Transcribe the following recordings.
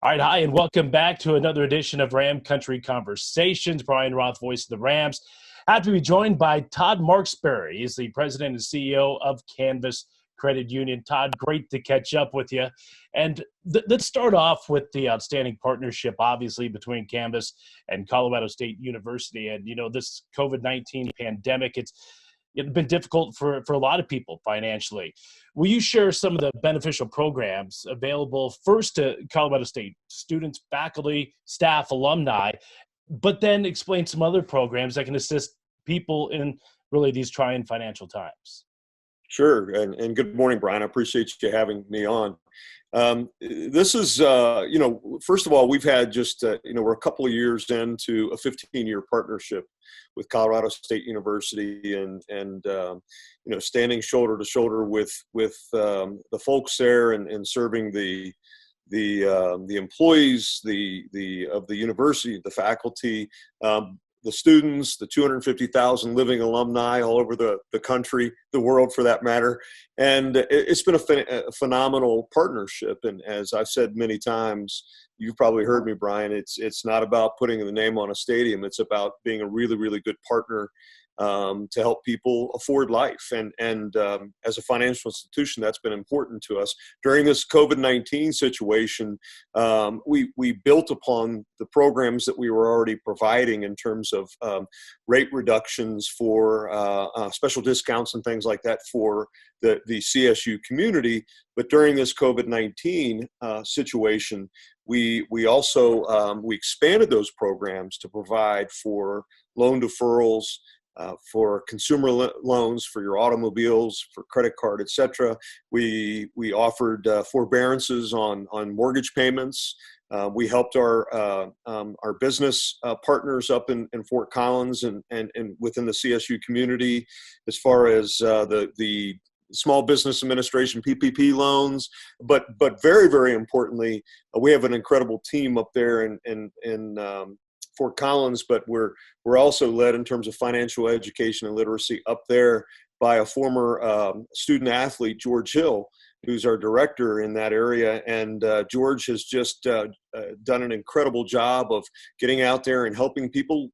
All right, hi, and welcome back to another edition of Ram Country Conversations. Brian Roth, voice of the Rams. Happy to be joined by Todd Marksberry. He's the president and CEO of Canvas Credit Union. Todd, great to catch up with you. And let's start off with the outstanding partnership, obviously, between Canvas and Colorado State University. And, this COVID-19 pandemic, it's been difficult for a lot of people financially. Will you share some of the beneficial programs available first to Colorado State students, faculty, staff, alumni, but then explain some other programs that can assist people in really these trying financial times? Sure, and good morning, Brian. I appreciate you having me on. This is, first of all, we've had just, we're a couple of years into a 15-year partnership with Colorado State University, and standing shoulder to shoulder with the folks there, and serving the employees of the university, the faculty, the students, the 250,000 living alumni all over the country, the world for that matter. And it's been a phenomenal partnership. And as I've said many times, you've probably heard me, Brian, it's not about putting the name on a stadium. It's about being a really, really good partner to help people afford life. And as a financial institution, that's been important to us. During this COVID-19 situation, we built upon the programs that we were already providing in terms of rate reductions for special discounts and things like that for the CSU community. But during this COVID-19 situation, we also we expanded those programs to provide for loan deferrals, for consumer loans, for your automobiles, for credit card, et cetera. We offered forbearances on mortgage payments. We helped our business partners up in Fort Collins and within the CSU community as far as the Small Business Administration PPP loans, but very, very importantly, we have an incredible team up there in Fort Collins, but we're also led in terms of financial education and literacy up there by a former student athlete, George Hill, who's our director in that area. And George has just done an incredible job of getting out there and helping people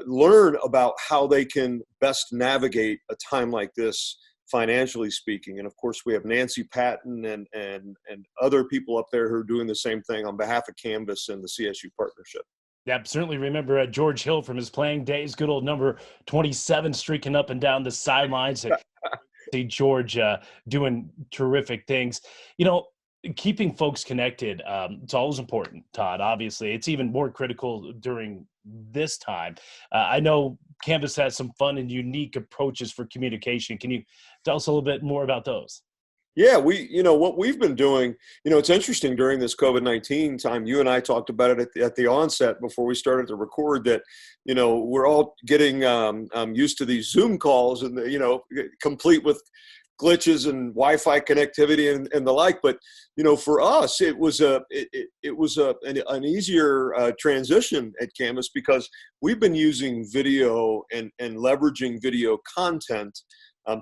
learn about how they can best navigate a time like this, financially speaking. And of course, we have Nancy Patton and other people up there who are doing the same thing on behalf of Canvas and the CSU partnership. Yeah, certainly remember George Hill from his playing days, good old number 27 streaking up and down the sidelines. And see George doing terrific things. Keeping folks connected, it's always important, Todd. Obviously, it's even more critical during this time. I know Canvas has some fun and unique approaches for communication. Can you tell us a little bit more about those? Yeah, what we've been doing, it's interesting during this COVID-19 time. You and I talked about it at the onset before we started to record that, we're all getting used to these Zoom calls and, complete with glitches and Wi-Fi connectivity and the like. But, for us, it was an easier transition at Canvas because we've been using video and leveraging video content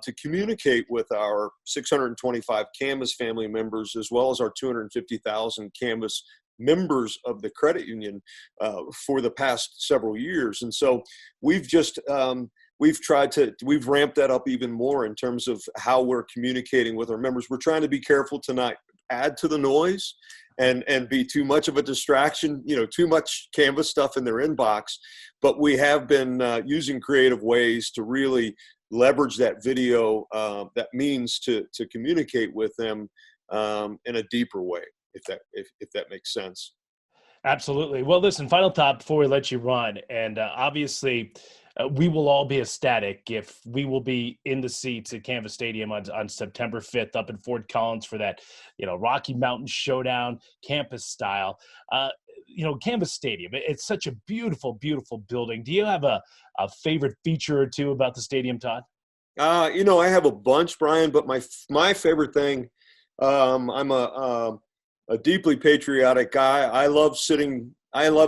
to communicate with our 625 Canvas family members, as well as our 250,000 Canvas members of the credit union for the past several years. And so we've just, we've ramped that up even more in terms of how we're communicating with our members. We're trying to be careful to not add to the noise and be too much of a distraction, too much Canvas stuff in their inbox. But we have been using creative ways to really leverage that video, that means to communicate with them in a deeper way, if that makes sense. Absolutely. Well, listen, final thought before we let you run. And obviously, we will all be ecstatic if we will be in the seats at Canvas Stadium on September 5th up in Fort Collins for that, Rocky Mountain Showdown, campus style. Canvas Stadium, it's such a beautiful, beautiful building. Do you have a favorite feature or two about the stadium, Todd? I have a bunch, Brian, but my favorite thing, I'm a deeply patriotic guy. I love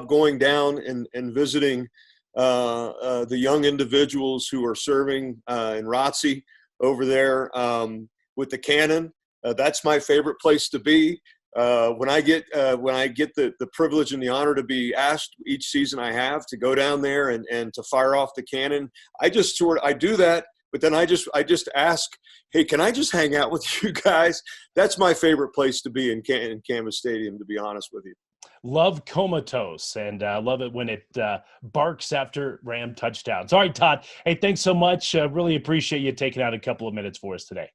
going down and visiting the young individuals who are serving in ROTC over there with the cannon. That's my favorite place to be. when I get the privilege and the honor to be asked each season I have to go down there and to fire off the cannon, I do that. But then I just ask, hey, can I just hang out with you guys? That's my favorite place to be in Canvas Stadium, to be honest with you. Love comatose, and love it when it barks after Ram touchdowns. All right, Todd. Hey, thanks so much. Really appreciate you taking out a couple of minutes for us today.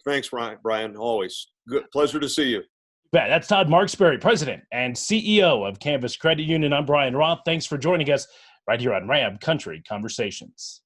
Thanks, Brian. Always good. Pleasure to see you. That's Todd Marksberry, President and CEO of Canvas Credit Union. I'm Brian Roth. Thanks for joining us right here on Ram Country Conversations.